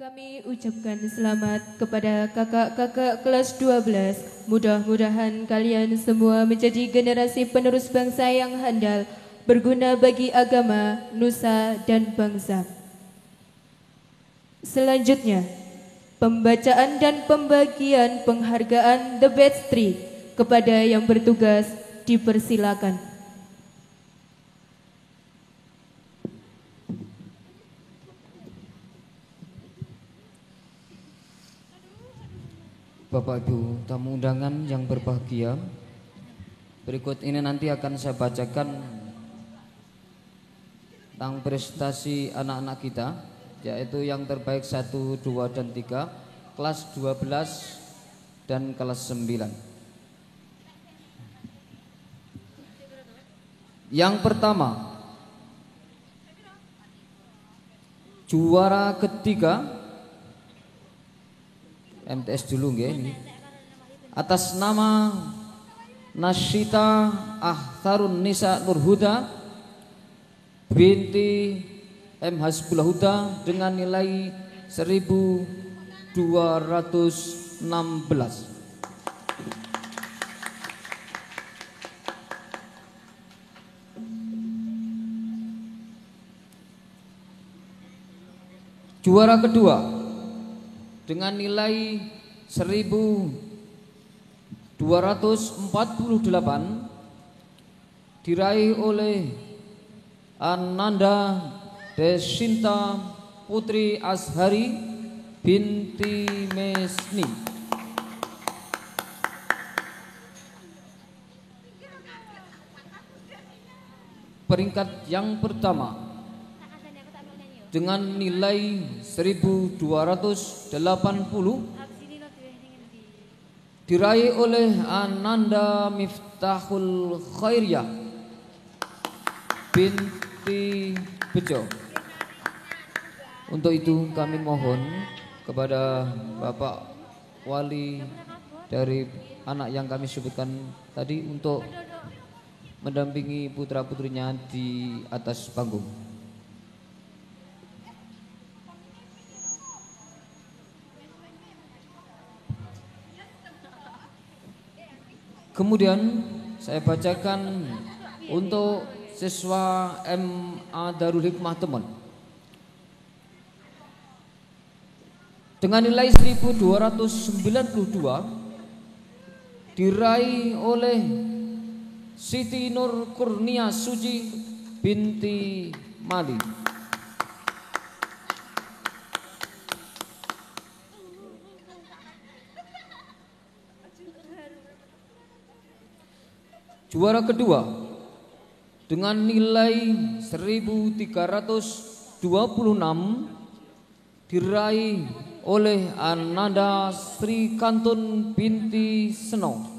Kami ucapkan selamat kepada kakak-kakak kelas 12. Mudah-mudahan kalian semua menjadi generasi penerus bangsa yang handal, berguna bagi agama, nusa, dan bangsa. Selanjutnya, pembacaan dan pembagian penghargaan The Batch 3 kepada yang bertugas dipersilakan. Bapak Ibu tamu undangan yang berbahagia, berikut ini nanti akan saya bacakan tentang prestasi anak-anak kita, yaitu yang terbaik 1, 2, dan 3, kelas 12 dan kelas 9. Yang pertama, juara ketiga MTS dulu nggih. Atas nama Nasyita Ahtarun Nisa Nurhuda binti M Hasbullah Huda dengan nilai 1216. Juara kedua dengan nilai 1248 diraih oleh Ananda Desinta Putri Ashari binti Mesni. Peringkat yang pertama dengan nilai 1280 diraih oleh Ananda Miftahul Khairiyah binti Bejo. Untuk itu kami mohon kepada Bapak Wali dari anak yang kami sebutkan tadi untuk mendampingi putra-putrinya di atas panggung. Kemudian saya bacakan untuk siswa MA Darul Hikmah Temon dengan nilai 1292 diraih oleh Siti Nur Kurnia Suci binti Mali. Juara kedua dengan nilai 1326 diraih oleh Ananda Sri Kantun binti Seno.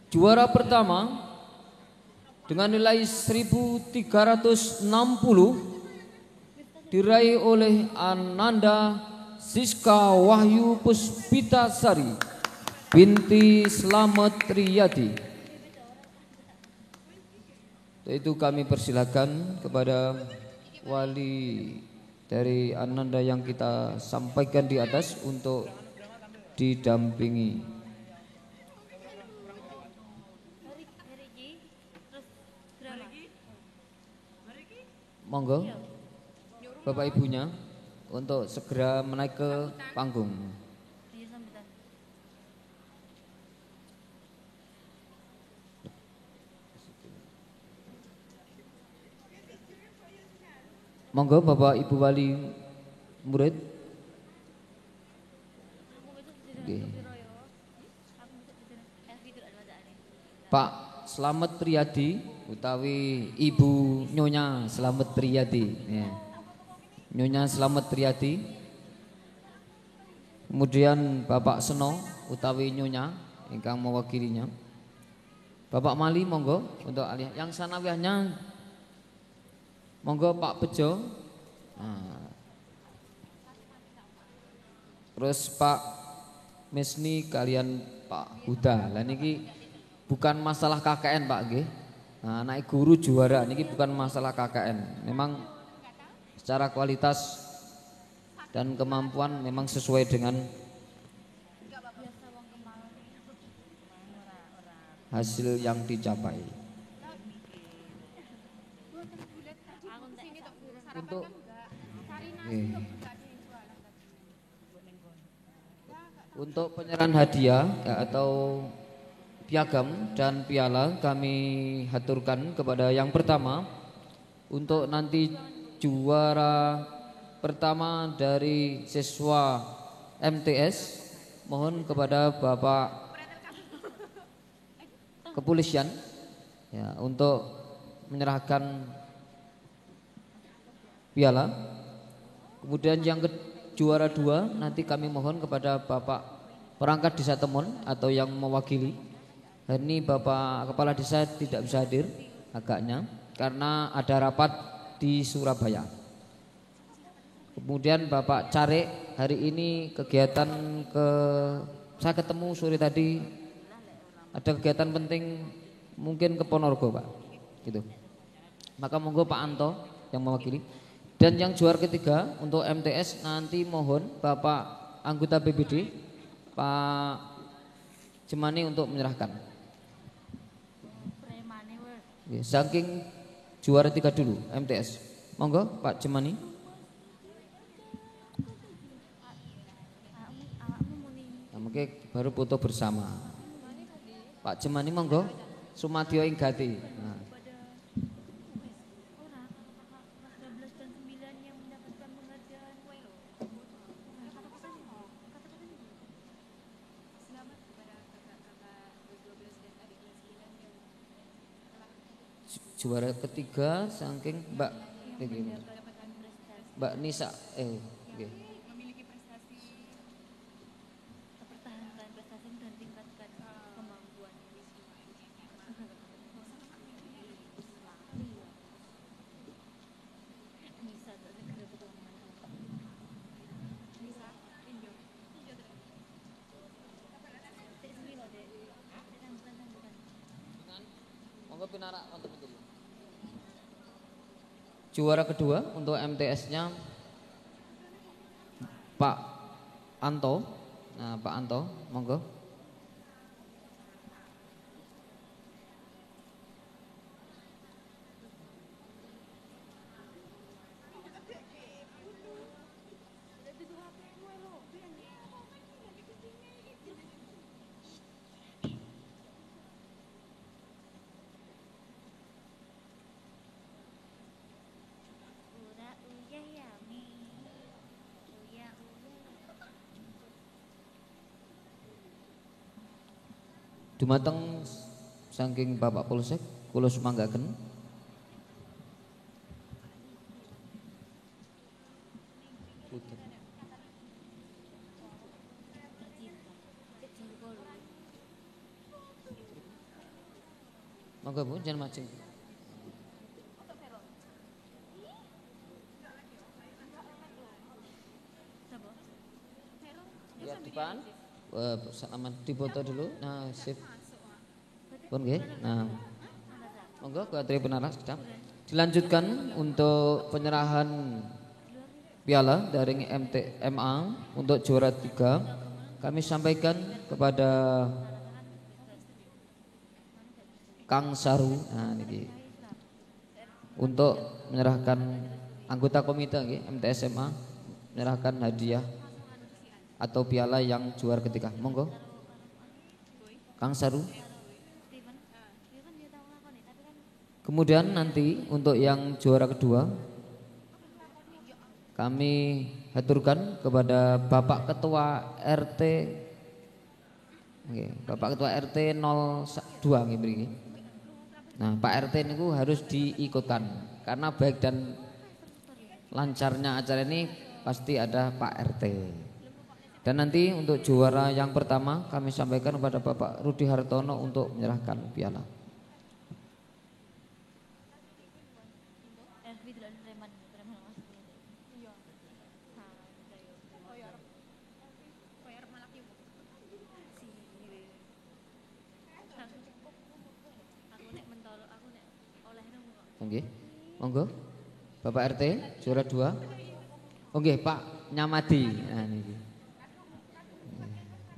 Juara pertama dengan nilai 1360 diraih oleh Ananda Siska Wahyu Puspita Sari binti Slamet Riyadi. Itu kami persilakan kepada wali dari Ananda yang kita sampaikan di atas untuk didampingi. Monggo Bapak Ibunya untuk segera menaik ke panggung. Monggo Bapak Ibu Wali murid. Oke. Pak Slamet Priyadi utawi Ibu Nyonya Slamet Priyadi ya. Nyonya Slamet Riyadi, kemudian Bapak Seno utawi Nyonya ingkang mewakilinya, Bapak Mali monggo untuk alih yang sanawiyahnya, monggo Pak Bejo, terus Pak Mesni kalian Pak Huda. Lah niki bukan masalah KKN Pak nggih. Nah, anak guru juara niki bukan masalah KKN. Memang secara kualitas dan kemampuan memang sesuai dengan hasil yang dicapai. Untuk untuk penyerahan hadiah ya, atau piagam dan piala kami haturkan kepada yang pertama. Untuk nanti juara pertama dari siswa MTS, mohon kepada Bapak Kepolisian ya, untuk menyerahkan piala. Kemudian yang juara 2 nanti kami mohon kepada Bapak Perangkat Desa Temon atau yang mewakili. Hari ini Bapak Kepala Desa tidak bisa hadir agaknya karena ada rapat di Surabaya. Kemudian Bapak Carek hari ini kegiatan saya ketemu sore tadi ada kegiatan penting mungkin ke Ponorogo Pak gitu. Maka monggo Pak Anto yang mewakili. Dan yang juara ketiga untuk MTS nanti mohon Bapak anggota BPD Pak Jemani untuk menyerahkan. Saking juara 3 dulu MTS. Monggo Pak Jemani. Nah, mungkin baru foto bersama. Pak Jemani monggo. Sumadyo Inggati. Nah. Juara ketiga saking Mbak Nisa okay. Memiliki prestasi mempertahankan prestasi dan tingkatkan kemampuan. Monggo pinarak wonten niku. Juara kedua untuk MTS-nya Pak Anto. Nah, Pak Anto, monggo. Dumateng saking Bapak Polsek kula sumanggaken. Monggo Bu jangan macing. Ya depan. Selamat dipoto dulu. Nah, sip. Pun nggih. Nah. Monggo ke Tri Penaras sedap. Dilanjutkan untuk penyerahan piala dari MA untuk juara 3. Kami sampaikan kepada Kang Saru. Nah niki. Untuk menyerahkan anggota komite nggih MTS MA menyerahkan hadiah atau piala yang juara ketiga. Monggo Kang Saru. Kemudian nanti untuk yang juara kedua kami haturkan kepada Bapak Ketua RT Bapak Ketua RT 02 nggih mriki. Nah, Pak RT niku harus diikutkan karena baik dan lancarnya acara ini pasti ada Pak RT. Dan nanti untuk juara yang pertama kami sampaikan kepada Bapak Rudi Hartono untuk menyerahkan piala. Nggih. Monggo. Bapak RT juara 2. Nggih, Pak Nyamadi. Nah niki.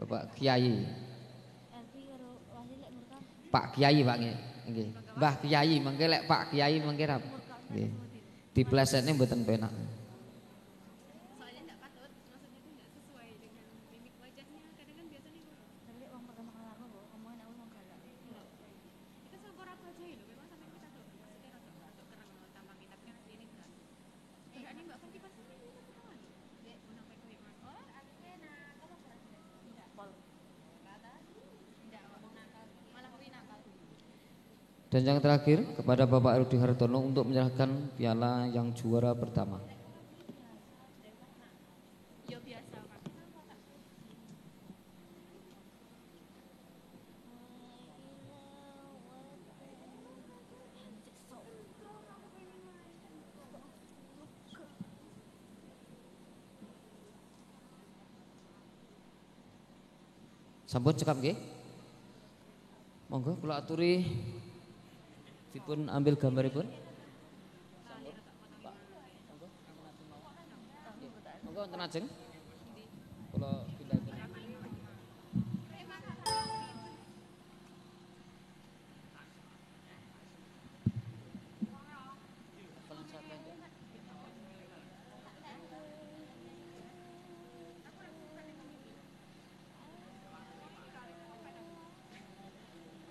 Bapak Kiai. Pak Kiai Pak nggih. Mbah Kiai mengke lek Pak Kiai mengke rap. Nggih. Diplesetne mboten penak. Soalnya enggak patut, maksudnya itu enggak sesuai dengan mimik wajahnya. Kadang kan biasanya dari orang pertama kali aku loh, ngomongin aku mau galak. Itu seukur apa aja ya, memang sampai kita tuh maksudnya untuk kerang tampang kita kan ini enggak. Enggak nih Mbak Fanti pasti ini kan. Dek, menang PKW Mas. Oh, akhirnya kamu kurang enggak pol. Enggak ngomong nakal, malah kuwi nakal. Dan yang terakhir kepada Bapak Rudi Hartono untuk menyerahkan piala yang juara pertama. Ya biasa Kak. Sampun cekap nggih. Monggo kula aturi dipun ambil gambaripun. Monggo wonten ajeng. Kula pindhahaken.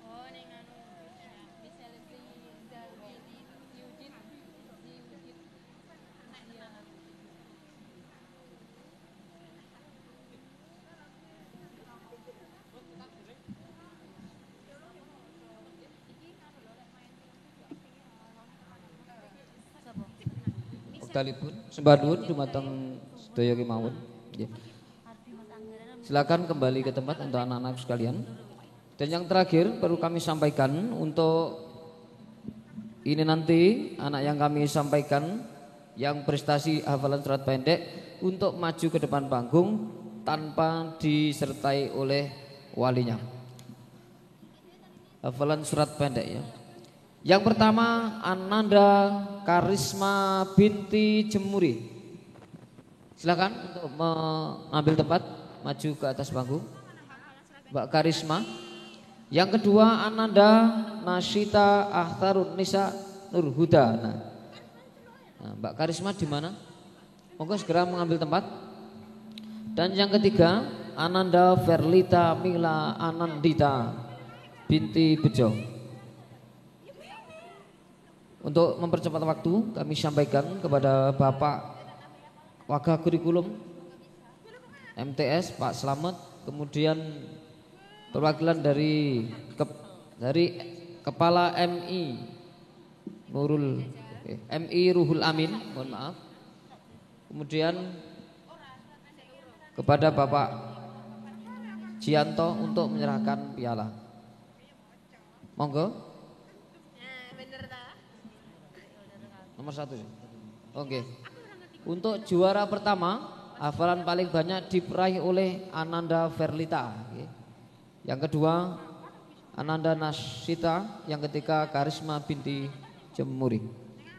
Oh, ning anu bisa lebih Zalbini Yudit Yudit. Wektalipun sembah nuwun dumateng sedaya kemawon. Nggih. Silakan kembali ke tempat untuk anak-anak sekalian. Dan yang terakhir perlu kami sampaikan untuk ini nanti anak yang kami sampaikan yang prestasi hafalan surat pendek untuk maju ke depan panggung tanpa disertai oleh walinya. Hafalan surat pendek ya. Yang pertama Ananda Karisma binti Jemuri. Silakan untuk mengambil tempat maju ke atas panggung. Mbak Karisma. Yang kedua Ananda Nasita Ahtarun Nisa Nurhuda. Nah, Mbak Karisma di mana? Monggo segera mengambil tempat. Dan yang ketiga Ananda Verlita Mila Anandita binti Bejo. Untuk mempercepat waktu kami sampaikan kepada Bapak Wakil Kurikulum MTS Pak Slamet, kemudian perwakilan dari Kepala MI Ruhul Amin, mohon maaf. Kemudian kepada Bapak Jianto untuk menyerahkan piala. Monggo. Nomor 1. Oke. Untuk juara pertama hafalan paling banyak diperaih oleh Ananda Verlita. Yang kedua Ananda Nasita, yang ketiga Karisma binti Jemuri.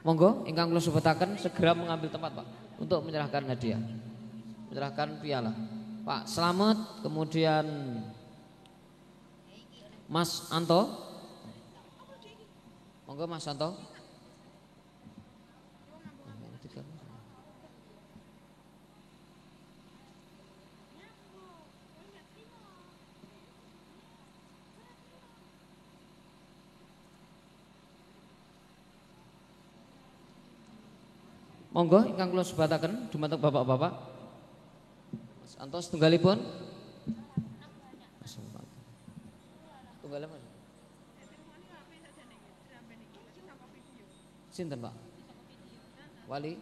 Monggo ingkang kula sebutaken segera mengambil tempat Pak untuk menyerahkan hadiah, menyerahkan piala. Pak Slamet, kemudian Mas Anto. Monggo Mas Anto. Monggo ingkang kula sebataken dumateng bapak-bapak. Mas Anto setunggalipun. Tunggalipun Mas. Sinten Pak? Wali?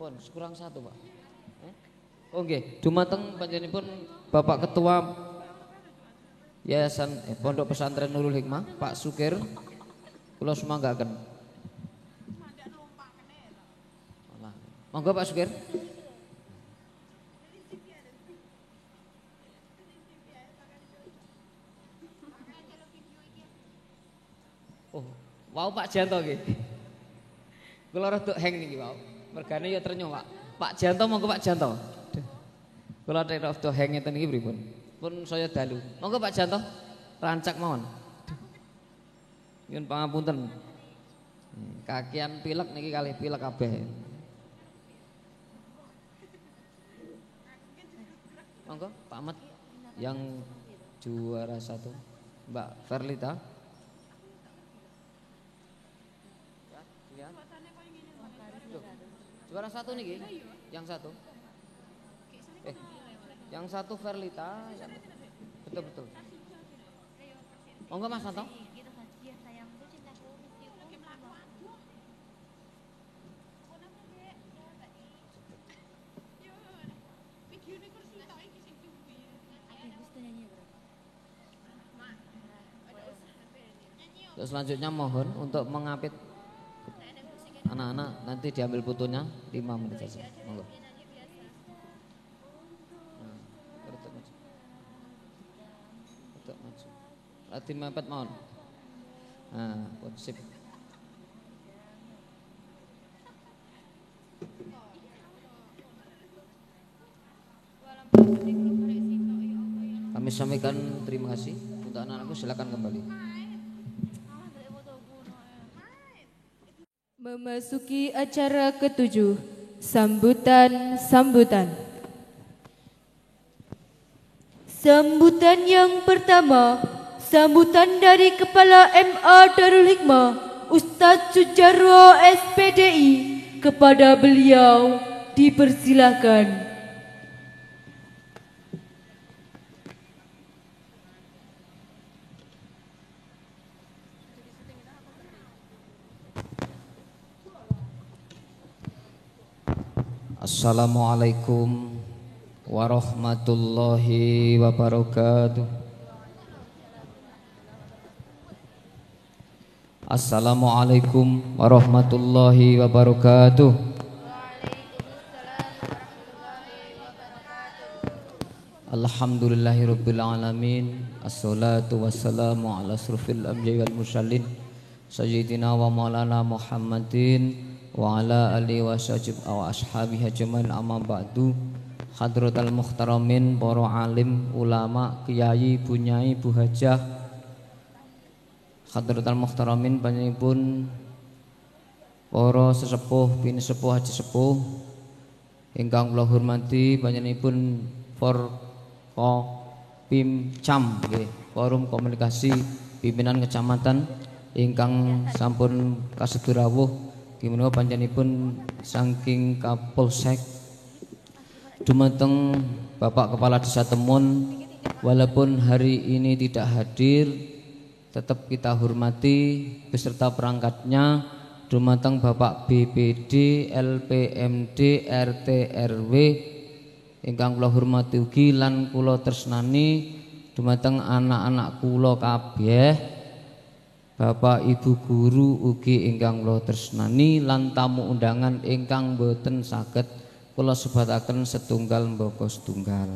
Pun kurang 1 Pak. Oke, dumateng panjenenganipun Bapak Ketua Yayasan Pondok Pesantren Nurul Hikmah, Pak Sukir. Kula sumanggaken. Monggo Pak Sukir. Oh, Wow Pak Janto nggih. Kula rada hang niki, Pak. Mergane ya trenyuh, Pak. Pak Janto monggo Pak Janto. Kula rada hang ngeten niki pripun? Pun saya dalu. Monggo Pak Janto. Rancak mawon. Nyuwun pangapunten. Kakian pilek niki kalih pilek kabeh. Monggo Pak Ahmad yang juara 1 Mbak Verlita. Ya. Juara 1 niki, yang 1. Yang 1 Verlita, betul. Monggo Mas Santo. Selanjutnya mohon untuk mengapit anak-anak nanti diambil fotonya 5 menit saja. Monggo. Lati mepet mohon. Nah, sip. Kami sampaikan terima kasih untuk anak-anakku, silakan kembali. Memasuki acara ke-7, sambutan. Sambutan yang pertama, sambutan dari Kepala MA Darul Hikmah, Ustadz Sujarwo SPDI. Kepada beliau dipersilakan. Assalamualaikum warahmatullahi wabarakatuh. Assalamualaikum warahmatullahi wabarakatuh. Alhamdulillahirabbil alamin. Assalatu wassalamu ala asrofil anbiya'i wal mursalin sayyidina wa maulana Muhammadin wa ala alihi wa ashabihi ajmain, amma ba'du. Hadratal muhtaramin, para alim, ulama, kiai, bunyai, bu hajah. Hadratal muhtaramin panjenenganipun para sesepuh, bini sepuh, haji sepuh ingkang kula hormati, panjenenganipun Forkopimcam nggih, Forum Komunikasi Pimpinan Kecamatan ingkang sampun kasedur rawuh. Gimana panjenenganipun saking Kapolsek dumateng Bapak Kepala Desa Temun, walaupun hari ini tidak hadir, tetap kita hormati beserta perangkatnya, dumateng Bapak BPD, LPMD, RT, RW ingkang kula hormati ugi lan kula tresnani, dumateng anak-anak kula kabeh, Bapak Ibu guru ugi ingkang kula tresnani lan tamu undangan ingkang boten saged kula sebataken setunggal mbaka setunggal.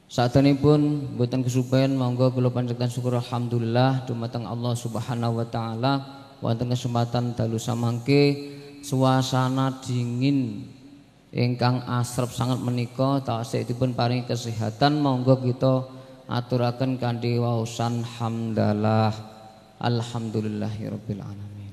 Sadanipun boten kesupen monggo kula panjatan syukur alhamdulillah dumateng Allah Subhanahu wa taala wonten kesempatan dalu samangke suasana dingin ingkang asrep sangat menika taksihipun paring kesehatan, monggo kita aturaken kanthi waosan hamdalah. Alhamdulillahirabbil alamin.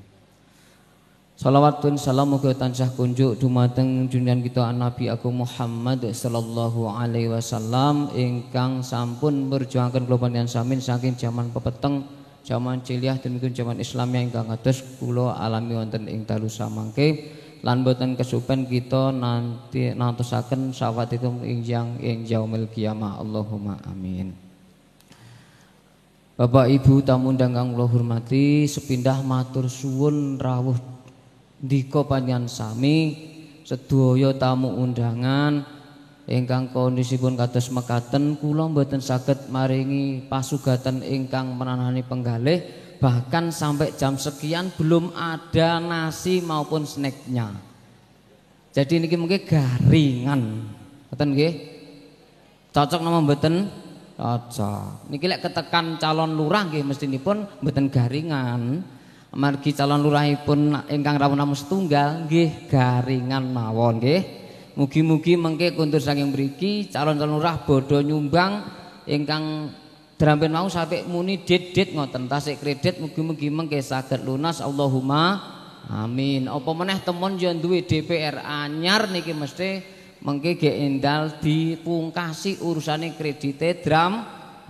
Shalawatun salam muga tansah kunjuk dumateng junjungan kita Nabi Agung Muhammad sallallahu alaihi wasallam ingkang sampun berjuangkan kula panjenengan samin saking jaman pepeteng, jaman ciliah demikian jaman Islamia ingkang kados kula alami wonten ing dalu samangke lan boten kesupen kita nanti nantosaken syafaatum ing yaumil qiyamah. Allahumma amin. Bapak Ibu tamu undang kang kula hormati, sepindah matur suwun rawuh ndika panjenengan sami sedaya tamu undangan ingkang kondisipun kados mekaten, kula mboten saged maringi pasugatan ingkang menanani penggalih, bahkan sampai jam sekian belum ada nasi maupun snacknya. Jadi niki mungkin garingan, ngoten nggih. Cocok nama mboten? Cocok. Niki lek ketekan calon lurah nggih mestinipun mboten garingan. Amargi calon lurahipun ingkang rawuh namung setunggal nggih garingan mawon nggih. Mugi-mugi mengke kuntur saking mriki calon-calon lurah bodho nyumbang ingkang drampen mau sampai muni dit ngoten tasik kredit mugi-mugi mengke saged lunas Allahumma amin. Apa meneh temon yo duwe DPR anyar niki mesti mengke ge endal dipungkasi urusane kredite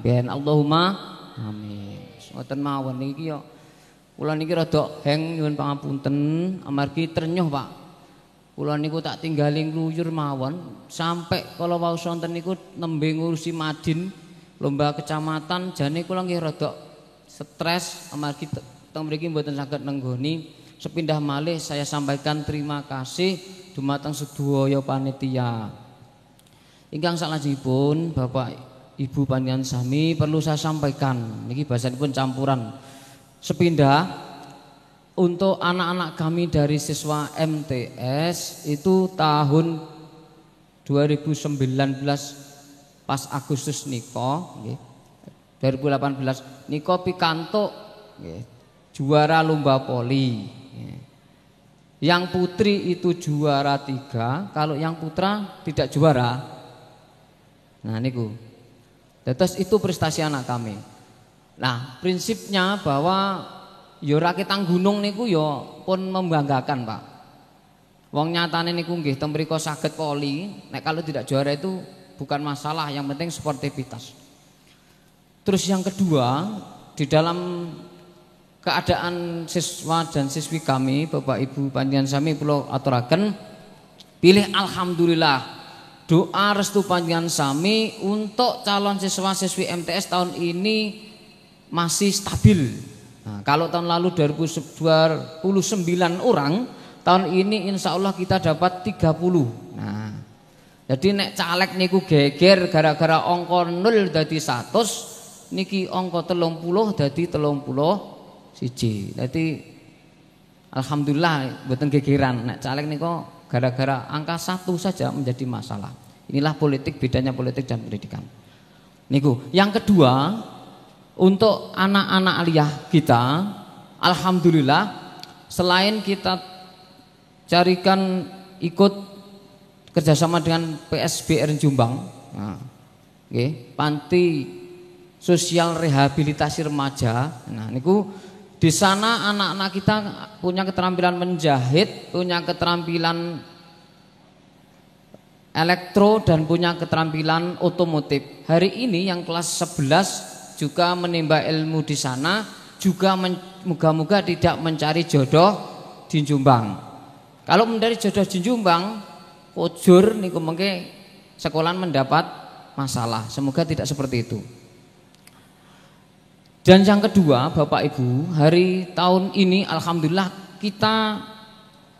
ben Allahumma amin. Ngoten mawon niki yo kula niki rada heng nyuwun pangapunten amargi trenyuh Pak. Kula niku tak tinggali ngluyur mawon sampai kala wau sonten niku nembe ngurusi Madin lomba kecamatan jane kula nggih rada stres amargi teng mriki mboten saged nenggoni. Sepindah malih saya sampaikan terima kasih dumateng sedaya panitia. Ingkang salajengipun Bapak Ibu panjenengan sami perlu saya sampaikan niki bahasanipun campuran. Sepindah untuk anak-anak kami dari siswa MTS itu tahun 2019 pas Agustus niko nggih 2018 niko pikantuk nggih juara lomba poli. Yang putri itu juara 3, kalau yang putra tidak juara. Nah niku. Terus itu prestasi anak kami. Nah, prinsipnya bahwa ya rakit gunung niku ya pun membanggakan, Pak. Wong nyatane niku nggih teng mriko saged poli, nek kalau tidak juara itu bukan masalah, yang penting sportivitas. Terus yang kedua, di dalam keadaan siswa dan siswi kami, Bapak Ibu panjenengan sami kula aturaken pilih alhamdulillah. Doa restu panjenengan sami untuk calon siswa siswi MTS tahun ini masih stabil. Nah, kalau tahun lalu 2029 orang, tahun ini insya Allah kita dapat 30. Nah, jadi nek caleg niku geger gara-gara angka 0 dadi 100, niki angka 30 dadi 31. Jadi alhamdulillah mboten gegeran. Nek caleg niku gara-gara angka 1 saja menjadi masalah. Inilah politik, bedanya politik dan pendidikan. Niku. Yang kedua, untuk anak-anak aliyah kita, alhamdulillah selain kita carikan ikut kerjasama dengan PSBR Jombang, nah, okay, panti sosial rehabilitasi remaja. Nah, niku di sana anak-anak kita punya keterampilan menjahit, punya keterampilan elektro dan punya keterampilan otomotif. Hari ini yang kelas 11 juga menimba ilmu di sana, juga moga-moga tidak mencari jodoh di Jombang. Kalau mencari jodoh di Jombang, ujur niku mengke sekolahan mendapat masalah. Semoga tidak seperti itu. Dan yang kedua, Bapak Ibu, hari tahun ini alhamdulillah kita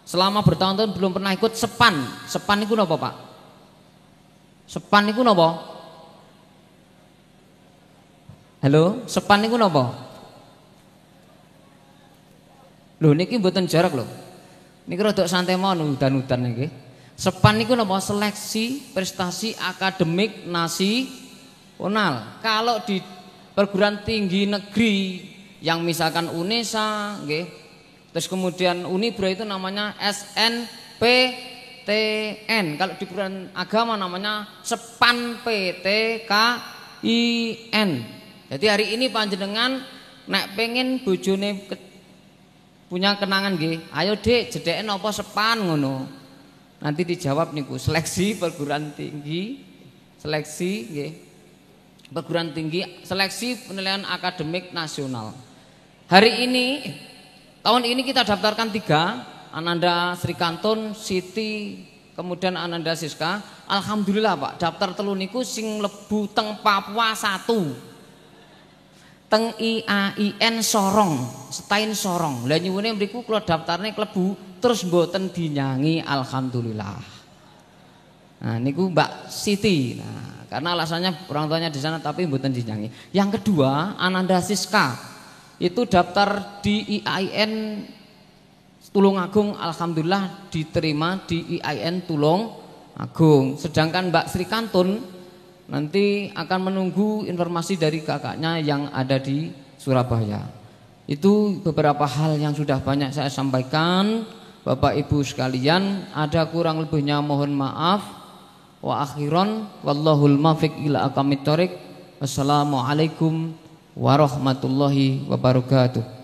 selama bertahun-tahun belum pernah ikut SEPAN. SEPAN niku napa, Pak? SEPAN niku napa? Halo, SEPAN niku napa? Lho niki mboten jarak lho. Niki rada santai mawon udan-udan niki. SEPAN niku napa? Seleksi prestasi akademik nasional. Kalau di perguruan tinggi negeri yang misalkan UNESA nggih. Terus kemudian Unibra itu namanya SNPTN. Kalau di perguruan agama namanya SEPAN PTKIN. Jadi hari ini panjenengan nek pengen bojone punya kenangan nggih, ayo Dik jedheken apa SEPAN ngono. Nanti dijawab niku seleksi perguruan tinggi, seleksi nggih. Perguruan tinggi, seleksi penilaian akademik nasional. Hari ini tahun ini kita daftarkan 3, Ananda Sri Kantun, Siti, kemudian Ananda Siska. Alhamdulillah Pak, daftar telu niku sing lebu teng Papua 1. Teng IAIN Sorong, Stain Sorong. Lah nyuwune mriku kula daftarne klebu terus mboten dinyangi alhamdulillah. Nah niku Mbak Siti. Nah, karena alasannya orang tuanya di sana tapi mboten dinyangi. Yang kedua, Ananda Siska. Itu daftar di IAIN Tulungagung, alhamdulillah diterima di IAIN Tulungagung. Sedangkan Mbak Sri Kantun nanti akan menunggu informasi dari kakaknya yang ada di Surabaya. Itu beberapa hal yang sudah banyak saya sampaikan. Bapak Ibu sekalian, ada kurang lebihnya mohon maaf. Wa akhiran wallahul muwaffiq ila aqwamit thoriq. Wassalamualaikum warahmatullahi wabarakatuh.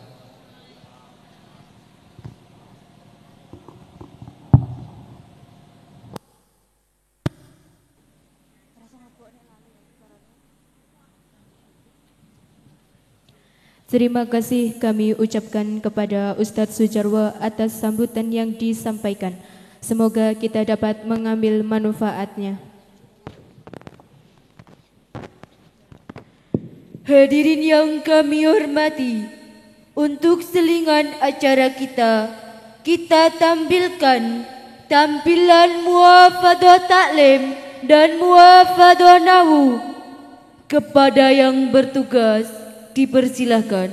Terima kasih kami ucapkan kepada Ustadz Sujarwo atas sambutan yang disampaikan. Semoga kita dapat mengambil manfaatnya. Hadirin yang kami hormati, untuk selingan acara kita tampilkan tampilan muhafadzah taklim dan muhafadzah nahwu. Kepada yang bertugas dipersilahkan.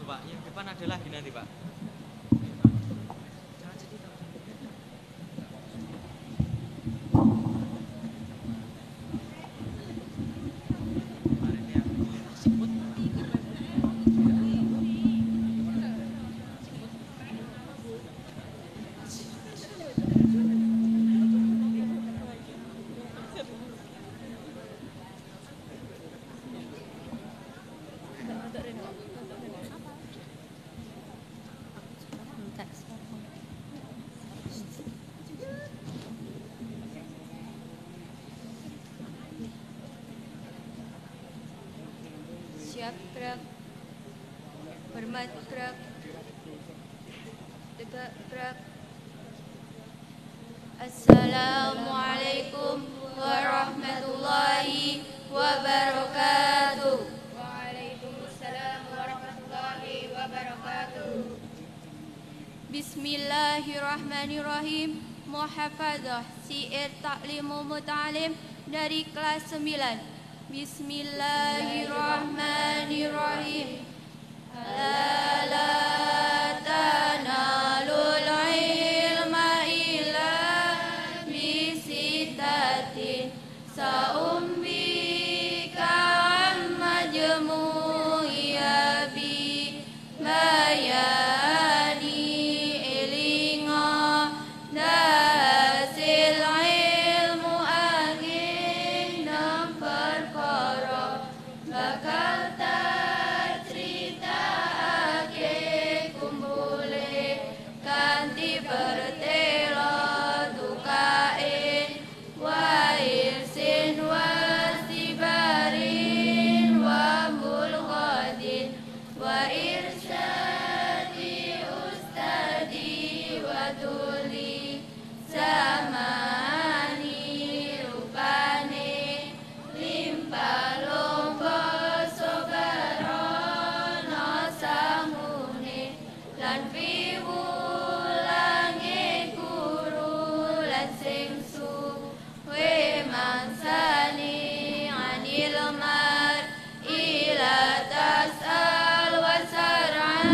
Pak, yang depan ada lagi nanti Pak. Siap, gerak. Hormat, gerak. Tegak, gerak. Assalamualaikum warahmatullahi wabarakatuh. Waalaikumsalam warahmatullahi wabarakatuh. Bismillahirrahmanirrahim. Muhafadzah Syair Taklimu Muta'alim dari kelas 9. Bismillahirrahmanirrahim. La tanalul ilma illa bisitatin saumbika amma jumu'i abi bayani ilinga dasil ilmu angin perkara bakal cerita ake kumpule kanti bertelo dukain wa irsin wasibarin wa mulghadin wa irsyadi ustadi wa tuli zamani rupane limpah lomba sobarono sangune lan piwulange guru lan sing suwe mangsani anil mar ila tas'al wa sar'an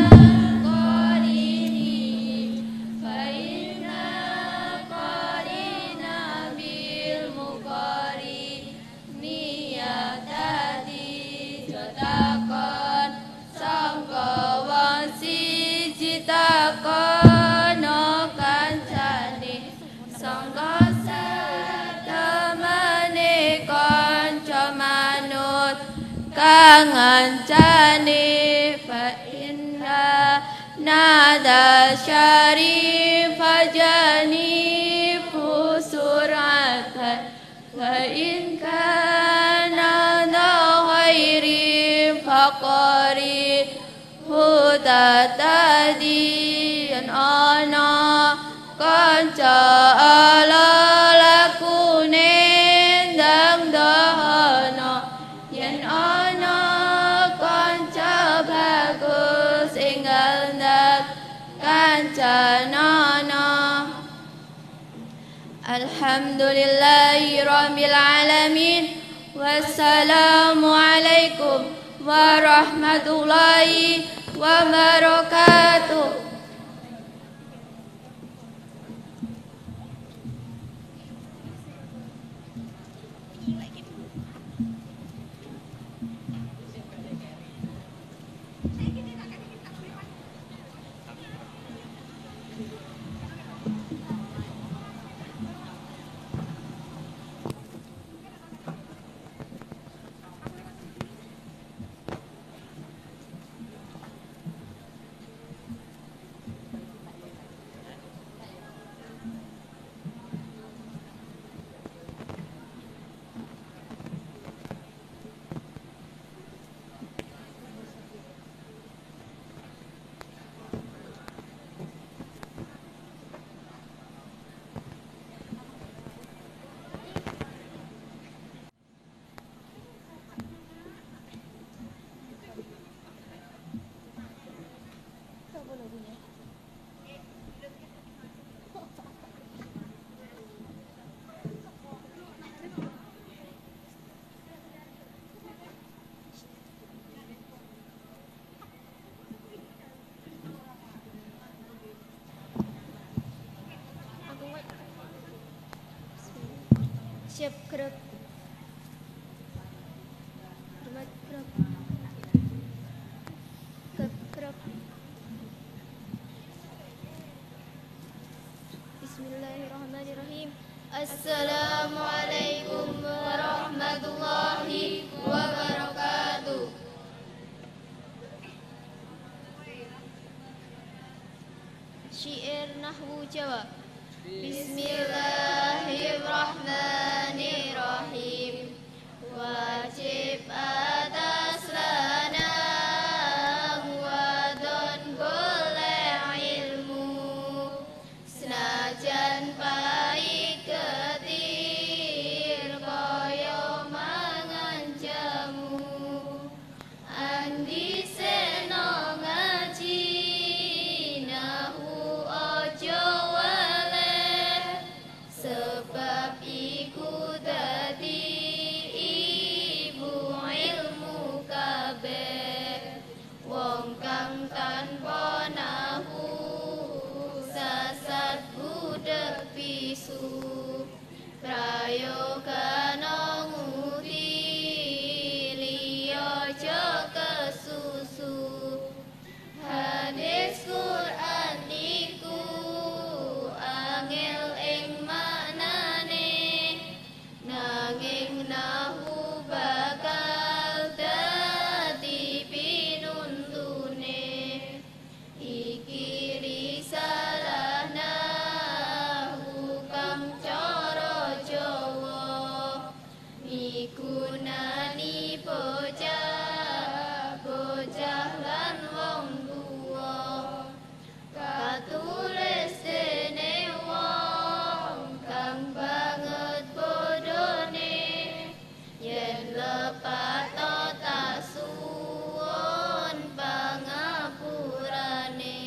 qarini fa inna qarina bil muqari niyatadi jotakon sangka wong siji takono kancane sangka satemene kanca manut kang ngancane fa inna nada syarif fajani fusuratan wa in kana ghairi faqari huda tadi ana kanca ala lakune ndang dahana yen ana kanca bagus enggal ndak kanca nana Alhamdulillahi Rabbil Alamin. Wassalamualaikum warahmatullahi wabarakatuh. Siap gerak. Hormat gerak. Gerak. Bismillahirrahmanirrahim. Assalamualaikum warahmatullahi wabarakatuh. Syair Nahwu Jawa. Bismillahirrahmanirrahim. Wajib atas lanang wadon golek ilmu, senajan pahit ketir kaya mangan jamu. Andi seno ngaji nahwu ojo waleh, sebab iku dadi ibu ilmu kabeh. Wong kang tanpa nahwu sasat budek pisu, prayogana nguti liya aja kesusu. Hadis Quran iku angel ing maknane, nanging nahwu bakal dadi pinuntune. Iki risalah nahwu kang cara Jawa, migunani bocah lan wong tuwa. Katulis dene wong kang banget bodone, yen lepato tak suwun pangapurane.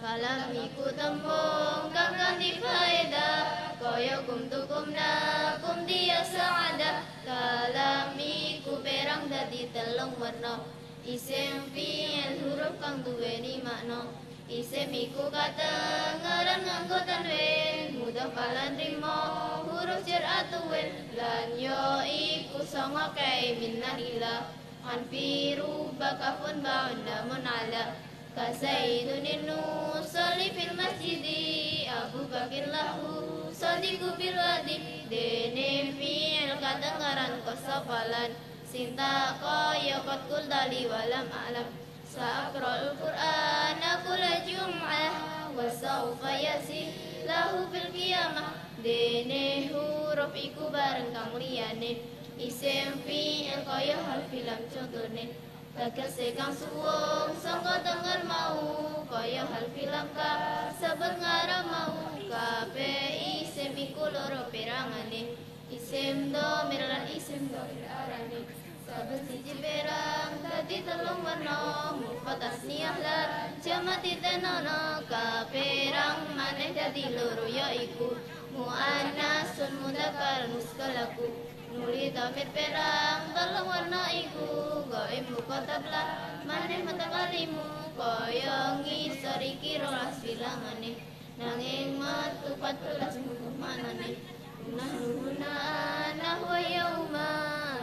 Kalam iku tembung kang kanthi faedah, kaya kumtukumna kumtiya sa'adah. Kalam iku perang dadi telung werna, isim fi'il huruf kang duweni makna. Isim iku katengeran nganggo tanwin, mudah palan rimo huruf jar atuwin. Lan yo iku sanga kae minna ila, anfiru bakafun ba'un namun ala. Kasaidun nusalli fil masjidi, Abu Bakir lahu sadiku bil wadi. Dene fi'il katengeran kosofalan, sinta kaya kot kul dali walam alam. Sa'akra'ul Qur'ana kula jum'ah, wa sawfa yasih lahu fil qiyamah. Dene huruf iku bareng kang liyane, isim fi'il kaya harfi lam contone. Tegese kang suwung sangka tenger mau, kaya harfi lam ka sebut ngarang mau. Kabeh isim iku loro perangane, isim dhamir lan isim dhamir arane. Saben siji perang dadi telung warna, mufrad tasniyah lan jamak titenono. Kaperang maneh dadi loro yaiku muannasun mudzakkar muskalaku nuli tamir perang telung warna iku gaib mukhatab lah maneh mutakalimu kaya ngisori kirolas bilangane nanging metu 14 manane nahuna nahwa yauma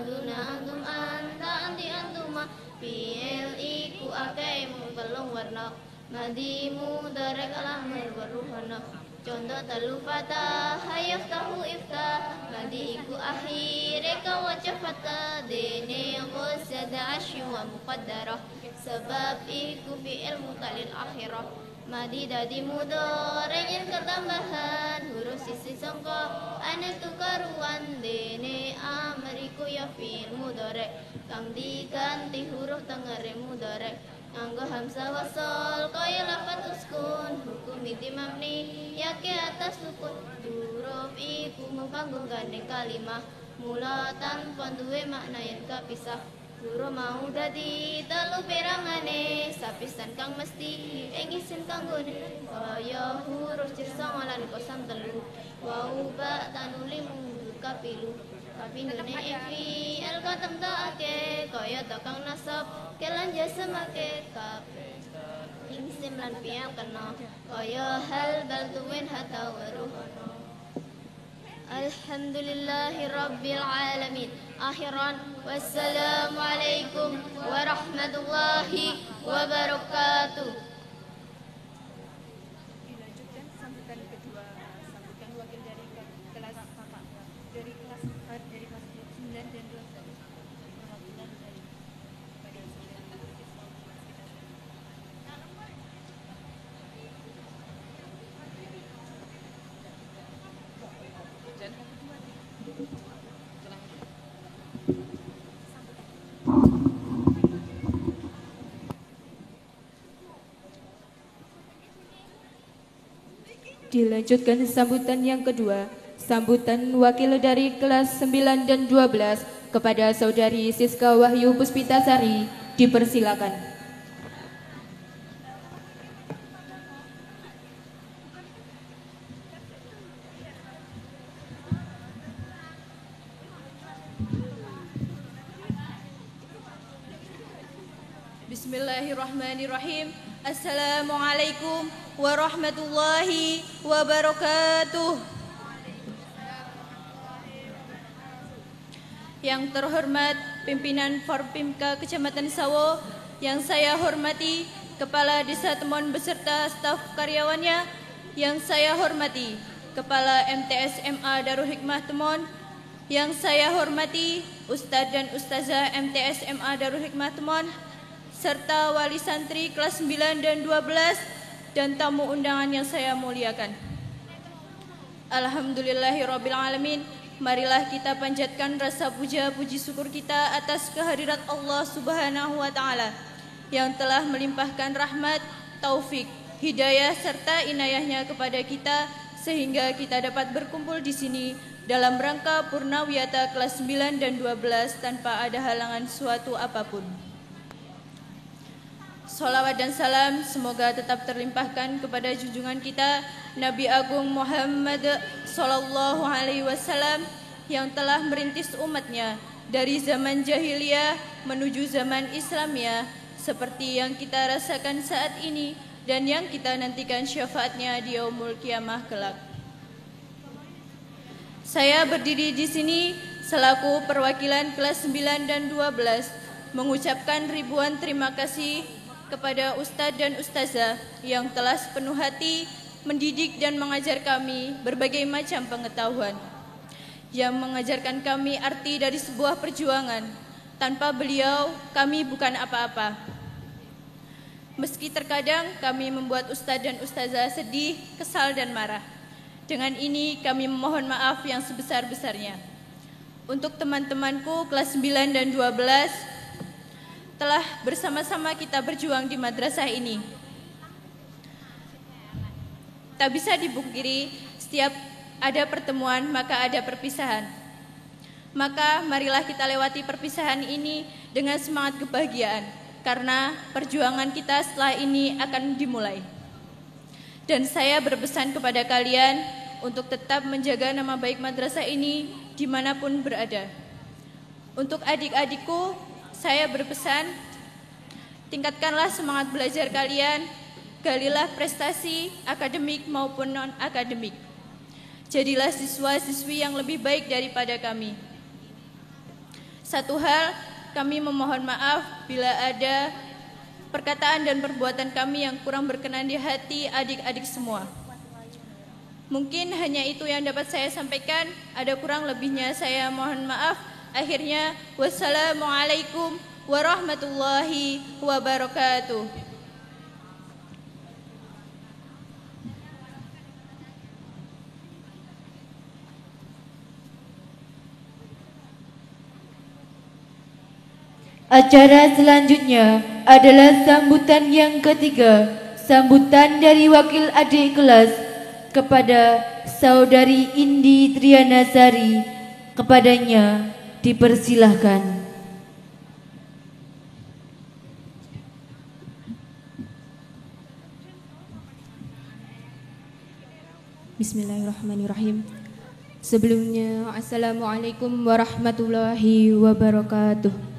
duna antum anta anti antuma fi'il iku akeh mung telung warna madimu darek alamir waruhana contoh telu fatah hayaf tahu iftah madi iku akhire kawaca fatah dene qasada asyu wa muqaddarah sebab iku fi'il mutalil akhirah madi dadi mudhari yen ketambahan huruf sisi sangka ane tukaruan dene amriku ya fi'il mudhari kang diganti huruf tengere mudhari nganggo hamzah wasal kaya lafat uskun hukum iti mabni yake atas sukun huruf iku mengkanggo gandeng kalimah mula tanpa duwe makna yen kapisah huruf mau dadi telu perangane sapisan kang mesti ing isim kanggone kaya huruf cirsang lan kosam telu wau ba tanuli mundur kapilu kapindone fi al katam taake kaya takang nasab kelan jasa make kap ing isim lan fi'il kena kaya hal bal tuwin hatta waruhana alhamdulillahi rabbil alamin akhiran wassalamualaikum warahmatullahi wabarakatuh. Dilanjutkan sambutan kedua, sambutan wakil dari kelas dari kelas 9 dan 12. Perwakilan dari pada Dilanjutkan sambutan yang kedua, sambutan wakil dari kelas 9 dan 12 kepada Saudari Siska Wahyu Puspitasari, dipersilakan. Bismillahirrahmanirrahim. Assalamualaikum warahmatullahi wabarakatuh. Yang terhormat pimpinan Forpimka Kecamatan Sawo, yang saya hormati Kepala Desa Temon beserta staf karyawannya, yang saya hormati Kepala MTS MA Darul Hikmah Temon, yang saya hormati Ustadz dan Ustazah MTS MA Darul Hikmah Temon, serta wali santri kelas 9 dan 12 dan tamu undangan yang saya muliakan. Alhamdulillahirrabbilalamin. Marilah kita panjatkan rasa puja puji syukur kita atas kehadirat Allah Subhanahu wa taala yang telah melimpahkan rahmat, taufik, hidayah serta inayahnya kepada kita sehingga kita dapat berkumpul di sini dalam rangka Purnawiyata kelas 9 dan 12 tanpa ada halangan suatu apapun. Salawat dan salam semoga tetap terlimpahkan kepada junjungan kita Nabi Agung Muhammad Sallallahu Alaihi Wasallam yang telah merintis umatnya dari zaman jahiliyah menuju zaman Islamiyah seperti yang kita rasakan saat ini dan yang kita nantikan syafaatnya di yaumul kiamah kelak. Saya berdiri di sini selaku perwakilan kelas 9 dan 12 mengucapkan ribuan terima kasih kepada Ustadz dan Ustazah yang telah sepenuh hati mendidik dan mengajar kami berbagai macam pengetahuan, yang mengajarkan kami arti dari sebuah perjuangan. Tanpa beliau, kami bukan apa-apa. Meski terkadang kami membuat Ustadz dan Ustazah sedih, kesal, dan marah. Dengan ini kami memohon maaf yang sebesar-besarnya. Untuk teman-temanku kelas 9 dan 12, telah bersama-sama kita berjuang di madrasah ini. Tak bisa dipungkiri, setiap ada pertemuan maka ada perpisahan. Maka marilah kita lewati perpisahan ini dengan semangat kebahagiaan, karena perjuangan kita setelah ini akan dimulai. Dan saya berpesan kepada kalian, untuk tetap menjaga nama baik madrasah ini dimanapun berada. Untuk adik-adikku, saya berpesan, tingkatkanlah semangat belajar kalian, galilah prestasi akademik maupun non-akademik. Jadilah siswa-siswi yang lebih baik daripada kami. Satu hal, kami memohon maaf bila ada perkataan dan perbuatan kami yang kurang berkenan di hati adik-adik semua. Mungkin hanya itu yang dapat saya sampaikan. Ada kurang lebihnya saya mohon maaf. Akhirnya, wassalamualaikum warahmatullahi wabarakatuh. Acara selanjutnya adalah sambutan yang ketiga, sambutan dari wakil adik kelas kepada Saudari Indi Trianasari. Kepadanya dipersilahkan. Bismillahirrahmanirrahim. Sebelumnya, Assalamualaikum warahmatullahi wabarakatuh.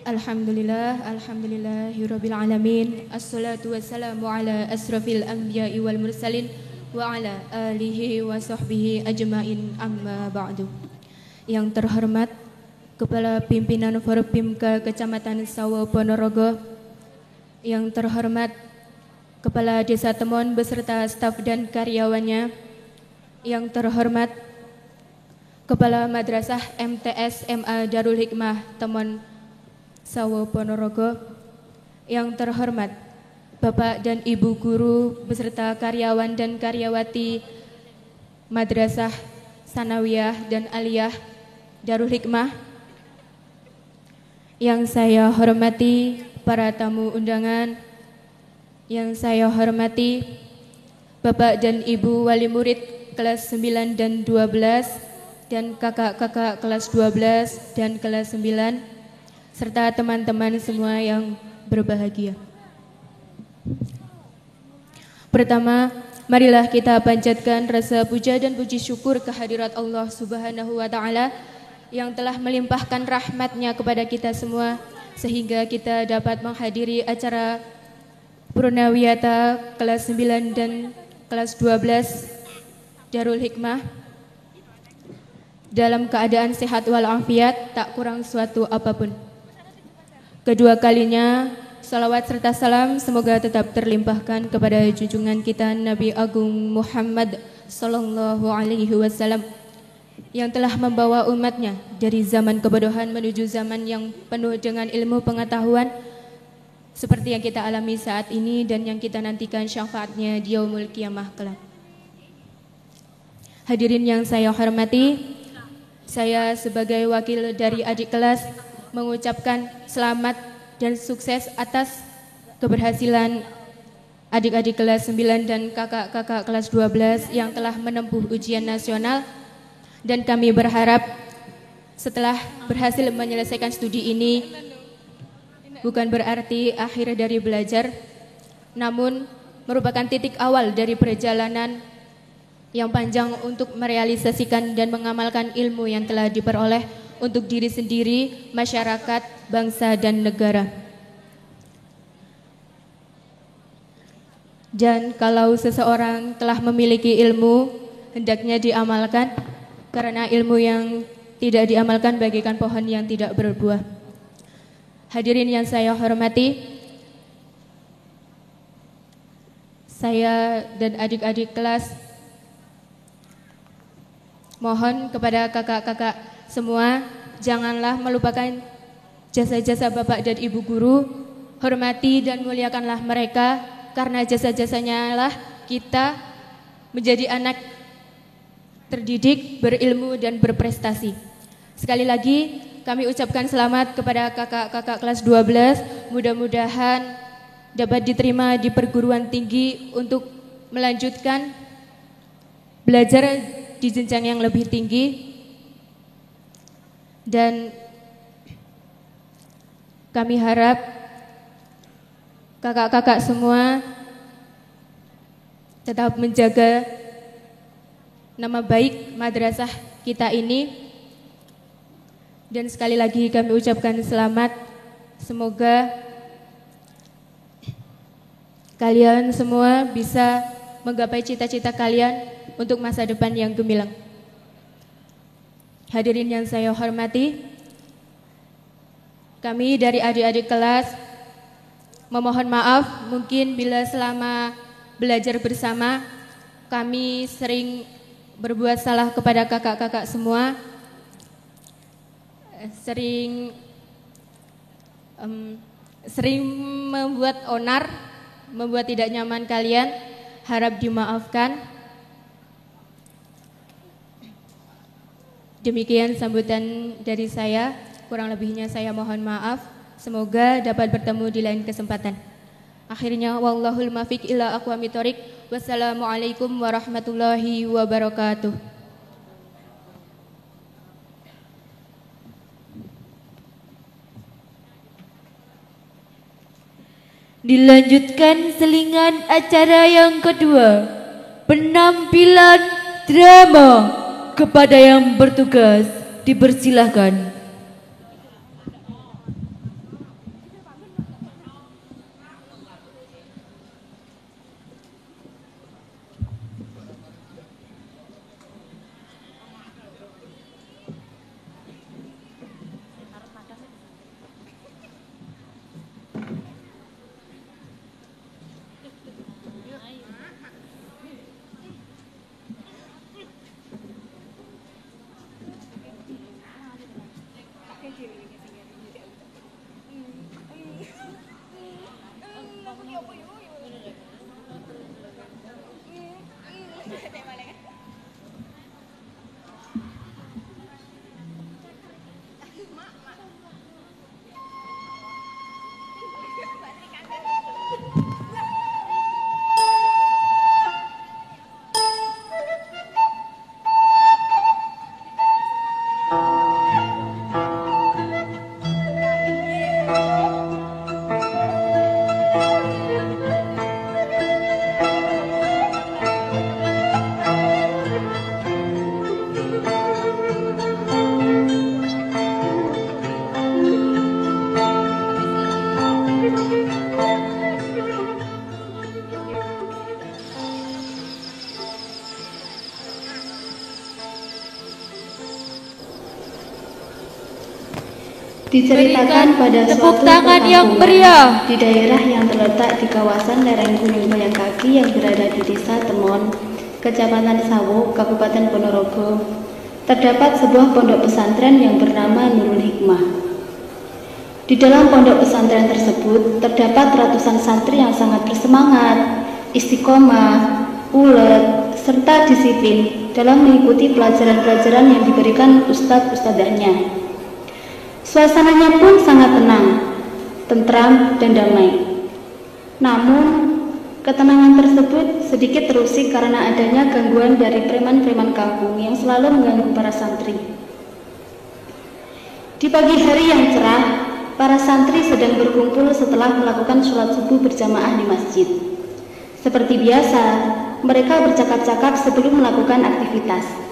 Alhamdulillahirabbil alamin. Assalatu wassalamu ala asrafil anbiya'i wal mursalin wa ala alihi wa sahbihi ajmain, amma ba'du. Yang terhormat Kepala Pimpinan Forpimka Kecamatan Sawo Ponorogo, yang terhormat Kepala Desa Temon beserta staf dan karyawannya, yang terhormat Kepala Madrasah MTS MA Darul Hikmah Temon Sawo Ponorogo, yang terhormat Bapak dan Ibu guru beserta karyawan dan karyawati Madrasah Sanawiyah dan Aliyah Darul Hikmah, yang saya hormati para tamu undangan, yang saya hormati Bapak dan Ibu wali murid kelas 9 dan 12 dan kakak-kakak kelas 12 dan kelas 9 serta teman-teman semua yang berbahagia. Pertama, marilah kita panjatkan rasa puja dan puji syukur kehadirat Allah Subhanahu wa Ta'ala yang telah melimpahkan rahmat-Nya kepada kita semua sehingga kita dapat menghadiri acara Purnawiyata kelas 9 dan kelas 12 Darul Hikmah dalam keadaan sehat walafiat, tak kurang suatu apapun. Kedua kalinya, salawat serta salam semoga tetap terlimpahkan kepada junjungan kita Nabi Agung Muhammad Sallallahu Alaihi Wasallam yang telah membawa umatnya dari zaman kebodohan menuju zaman yang penuh dengan ilmu pengetahuan seperti yang kita alami saat ini dan yang kita nantikan syafaatnya di yaumul qiyamah kelak. Hadirin yang saya hormati, saya sebagai wakil dari adik kelas mengucapkan selamat dan sukses atas keberhasilan adik-adik kelas 9 dan kakak-kakak kelas 12 yang telah menempuh ujian nasional, dan kami berharap setelah berhasil menyelesaikan studi ini bukan berarti akhir dari belajar, namun merupakan titik awal dari perjalanan yang panjang untuk merealisasikan dan mengamalkan ilmu yang telah diperoleh untuk diri sendiri, masyarakat, bangsa, dan negara. Dan kalau seseorang telah memiliki ilmu, hendaknya diamalkan, karena ilmu yang tidak diamalkan bagaikan pohon yang tidak berbuah. Hadirin yang saya hormati, saya dan adik-adik kelas mohon kepada kakak-kakak semua, janganlah melupakan jasa-jasa Bapak dan Ibu guru, hormati dan muliakanlah mereka, karena jasa-jasanya lah kita menjadi anak terdidik, berilmu dan berprestasi. Sekali lagi kami ucapkan selamat kepada kakak-kakak kelas 12, mudah-mudahan dapat diterima di perguruan tinggi untuk melanjutkan belajar di jenjang yang lebih tinggi. Dan kami harap kakak-kakak semua tetap menjaga nama baik madrasah kita ini. Dan sekali lagi kami ucapkan selamat. Semoga kalian semua bisa menggapai cita-cita kalian untuk masa depan yang gemilang. Hadirin yang saya hormati, kami dari adik-adik kelas memohon maaf mungkin bila selama belajar bersama kami sering berbuat salah kepada kakak-kakak semua, sering membuat onar, membuat tidak nyaman kalian, harap dimaafkan. Demikian sambutan dari saya, kurang lebihnya saya mohon maaf. Semoga dapat bertemu di lain kesempatan. Akhirnya wallahul muwaffiq ila aqwamit thoriq. Wassalamualaikum warahmatullahi wabarakatuh. Dilanjutkan selingan acara yang kedua, penampilan drama. Kepada yang bertugas dipersilahkan. Diceritakan pada tepuk suatu tangan yang perkampungan meriah di daerah yang terletak di kawasan lereng Gunung Bayangkaki yang berada di Desa Temon, Kecamatan Sawo, Kabupaten Ponorogo, terdapat sebuah pondok pesantren yang bernama Nurul Hikmah. Di dalam pondok pesantren tersebut terdapat ratusan santri yang sangat bersemangat, istiqomah, ulet, serta disiplin dalam mengikuti pelajaran-pelajaran yang diberikan ustadz-ustadzahnya. Suasananya pun sangat tenang, tentram, dan damai. Namun, ketenangan tersebut sedikit terusik karena adanya gangguan dari preman-preman kampung yang selalu mengganggu para santri. Di pagi hari yang cerah, para santri sedang berkumpul setelah melakukan sholat subuh berjamaah di masjid. Seperti biasa, mereka bercakap-cakap sebelum melakukan aktivitas.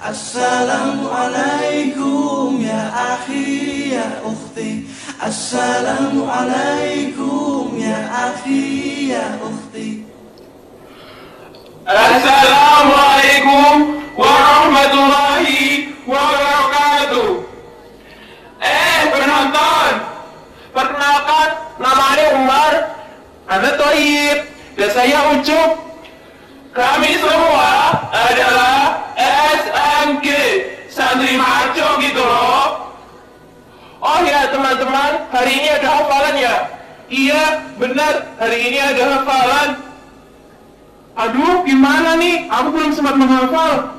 Assalamualaikum ya akhi ya ukhti. Assalamualaikum ya akhi ya ukhti. Assalamualaikum warahmatullahi wabarakatuh. Penonton, perkenalkan, namanya Umar, Anda Toyib, dan saya Ucup. Kami semua adalah SMG, santri maco gitu loh. Oh ya teman-teman, hari ini ada hafalan ya? Iya benar, hari ini ada hafalan. Aduh gimana nih, aku belum sempat menghafal.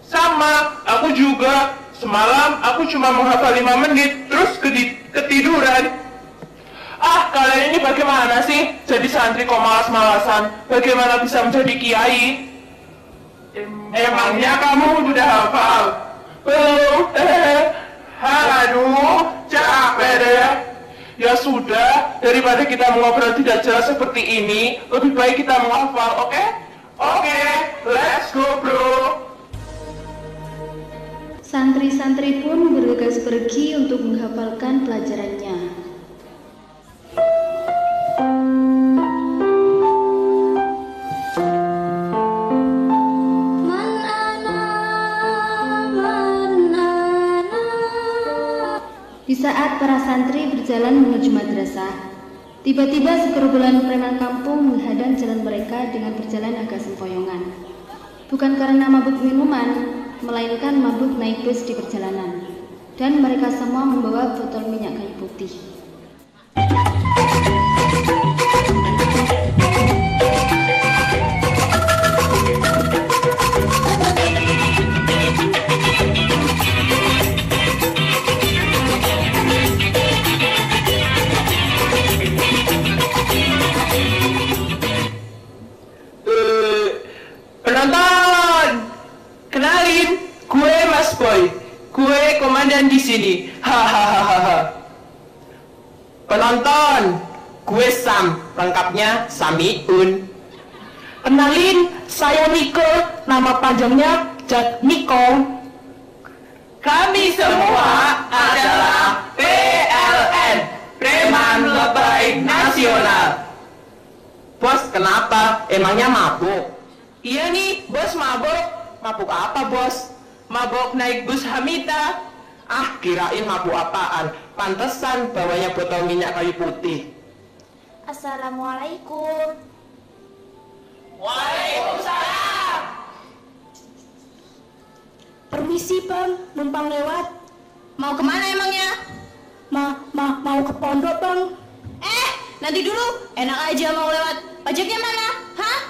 Sama, aku juga. Semalam aku cuma menghafal 5 menit, terus ketiduran. Ah, kalian ini bagaimana sih? Jadi santri kok malas-malasan? Bagaimana bisa menjadi kiai? Emangnya kamu udah hafal? Belum? Aduh, capek deh. Ya sudah, daripada kita mengobrol tidak jelas seperti ini, lebih baik kita menghafal, oke? Oke, let's go bro. Santri-santri pun bergegas pergi untuk menghafalkan pelajarannya. Di saat para santri berjalan menuju madrasah, tiba-tiba segerombolan preman kampung menghadang jalan mereka dengan berjalan agak sempoyongan. Bukan karena mabuk minuman, melainkan mabuk naik bus di perjalanan. Dan mereka semua membawa botol minyak kayu putih. Penonton, kenalin, gue Mas Boy, gue komandan di sini. Hahaha. Penonton, gue Sam, lengkapnya Samiun. Kenalin, saya Niko, nama panjangnya Jack Niko. Kami semua adalah PLN, Preman Lebay Nasional. Bos, kenapa? Emangnya mabuk? Iya nih, bos mabuk. Mabuk apa, bos? Mabuk naik bus Hamida. Ah, kirain mabuk apaan? Pantesan bawanya botol minyak kayu putih. Assalamualaikum. Waalaikumsalam. Permisi bang, numpang lewat. Mau kemana emangnya? Mau ke pondok bang. Nanti dulu, enak aja mau lewat. Pajaknya mana? Hah?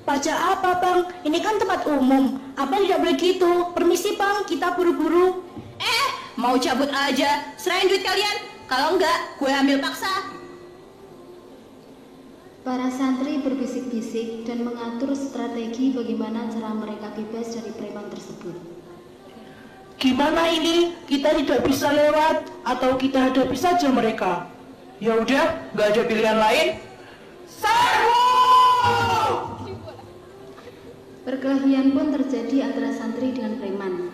Pajak apa bang? Ini kan tempat umum. Abang tidak boleh gitu. Permisi bang, kita buru-buru. Mau cabut aja. Serahin duit kalian. Kalau enggak, gue ambil paksa. Para santri berbisik-bisik dan mengatur strategi bagaimana cara mereka bebas dari preman tersebut. Gimana ini? Kita tidak bisa lewat atau kita hadapi saja mereka? Ya udah, nggak ada pilihan lain. Serbu! Perkelahian pun terjadi antara santri dengan preman.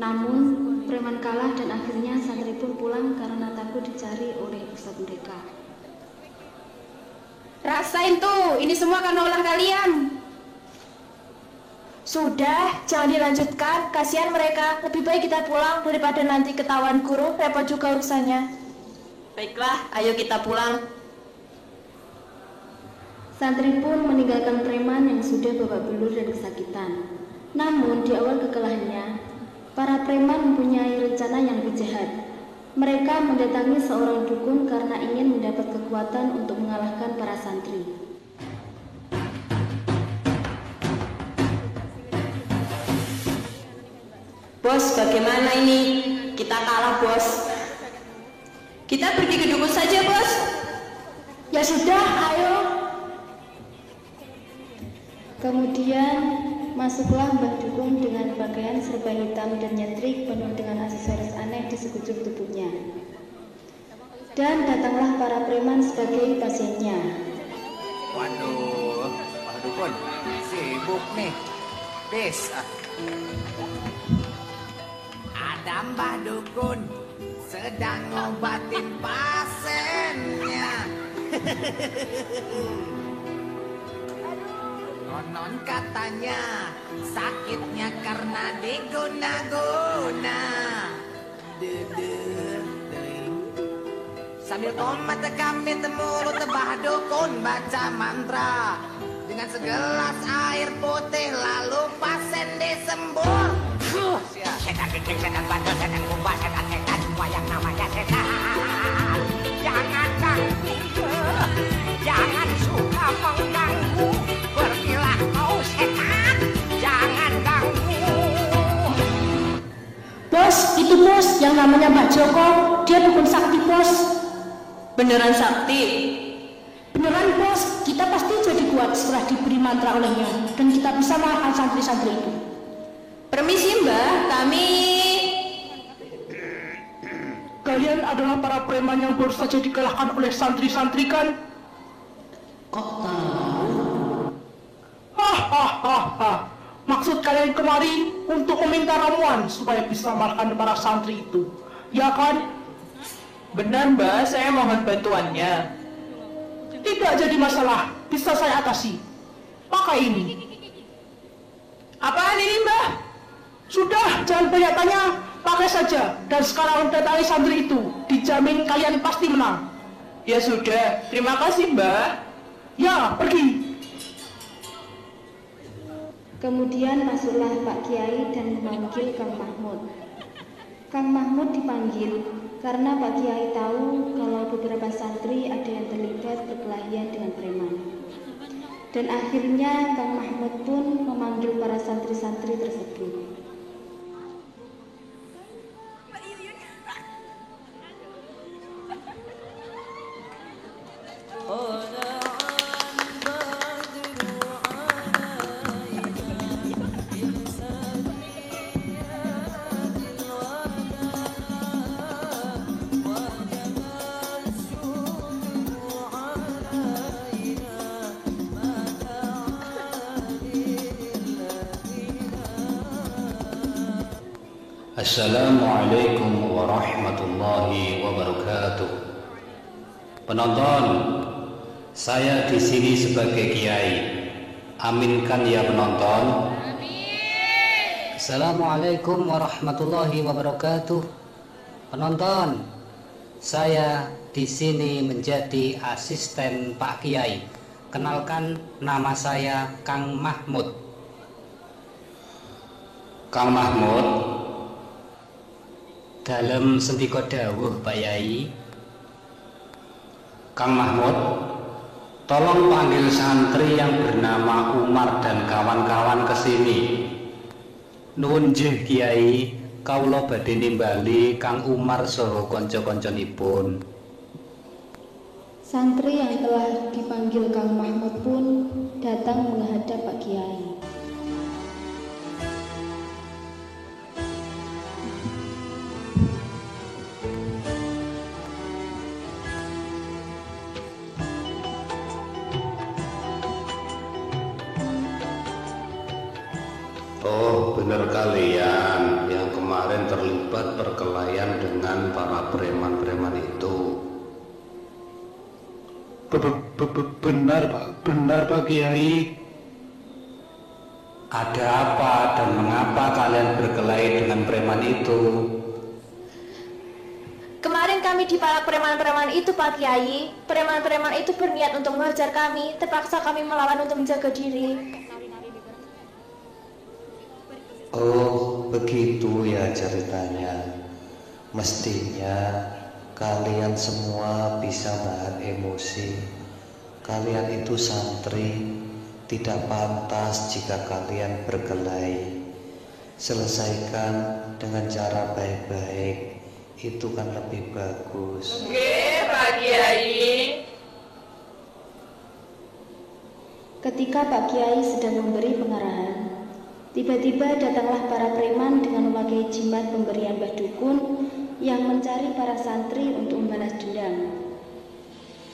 Namun, preman kalah dan akhirnya santri pun pulang karena takut dicari oleh ustadz mereka. Rasain tuh, ini semua karena ulah kalian. Sudah, jangan dilanjutkan. Kasihan mereka. Lebih baik kita pulang daripada nanti ketahuan guru, repot juga urusannya. Baiklah, ayo kita pulang. Santri pun meninggalkan preman yang sudah babak belur dan kesakitan. Namun di awal kekalahannya, para preman mempunyai rencana yang lebih jahat. Mereka mendatangi seorang dukun karena ingin mendapat kekuatan untuk mengalahkan para santri. Bos, bagaimana ini? Kita kalah, bos. Kita pergi ke dukun saja, bos. Ya sudah, ayo. Kemudian masuklah Mbah Dukun dengan pakaian serba hitam dan nyentrik penuh dengan aksesoris aneh di sekujur tubuhnya. Dan datanglah para preman sebagai pasiennya. Waduh, Mbah Dukun sibuk nih. Ada Mbah Dukun sedang ngobatin pasiennya. Konon katanya sakitnya karena diguna-guna. Sambil tomat kami mulut Mbah Dukun baca mantra dengan segelas air putih lalu pasien disembur. Setan gede, setan bandel, setan kumbang, setan semua yang namanya setan. Jangan ganggu, jangan suka mengganggu. Pergilah kau setan, jangan ganggu. Bos, itu bos yang namanya Mbak Joko. Dia dukun sakti bos. Beneran sakti? Beneran bos, kita pasti jadi kuat setelah diberi mantra olehnya dan kita bisa mengalahkan santri-santri itu. Permisi Mbah, kami... Kalian adalah para preman yang baru saja dikalahkan oleh santri-santri kan? Kok tahu? Hahaha. Maksud kalian kemari untuk meminta ramuan supaya bisa mengalahkan para santri itu, ya kan? Benar Mbah, saya mohon bantuannya. Tidak jadi masalah, bisa saya atasi. Pakai ini. Apaan ini Mbah? Sudah, jangan banyak tanya, pakai saja. Dan sekarang datangi santri itu, dijamin kalian pasti menang. Ya sudah, terima kasih Mbah. Ya, pergi. Kemudian masuklah Pak Kiai dan memanggil Kang Mahmud. Kang Mahmud dipanggil karena Pak Kiai tahu kalau beberapa santri ada yang terlibat perkelahian dengan preman. Dan akhirnya Kang Mahmud pun memanggil para santri-santri tersebut. Assalamualaikum warahmatullahi wabarakatuh. Penonton, saya di sini sebagai kiai. Aminkan ya penonton. Amin. Assalamualaikum warahmatullahi wabarakatuh. Penonton, saya di sini menjadi asisten Pak Kiai. Kenalkan, nama saya Kang Mahmud. Kang Mahmud, dalam sendika dawuh Pak Yai. Kang Mahmud, tolong panggil santri yang bernama Umar dan kawan-kawan ke sini. Nuwun nggih Kiai, kawula badhe nimbali Kang Umar saha kanca-kancanipun. Santri yang telah dipanggil Kang Mahmud pun datang menghadap Pak Kiai. Oh, benar kalian yang kemarin terlibat perkelahian dengan para preman-preman itu. Benar Pak Kiai. Ada apa dan mengapa kalian berkelahi dengan preman itu? Kemarin kami dipalak preman-preman itu Pak Kiai. Preman-preman itu berniat untuk menghajar kami. Terpaksa kami melawan untuk menjaga diri. Oh, begitu ya ceritanya. Mestinya kalian semua bisa menahan emosi. Kalian itu santri, tidak pantas jika kalian berkelahi. Selesaikan dengan cara baik-baik, itu kan lebih bagus. Oke, Pak Kiai. Ketika Pak Kiai sedang memberi pengarahan, tiba-tiba datanglah para preman dengan memakai jimat pemberian Mbah Dukun yang mencari para santri untuk membalas dendam.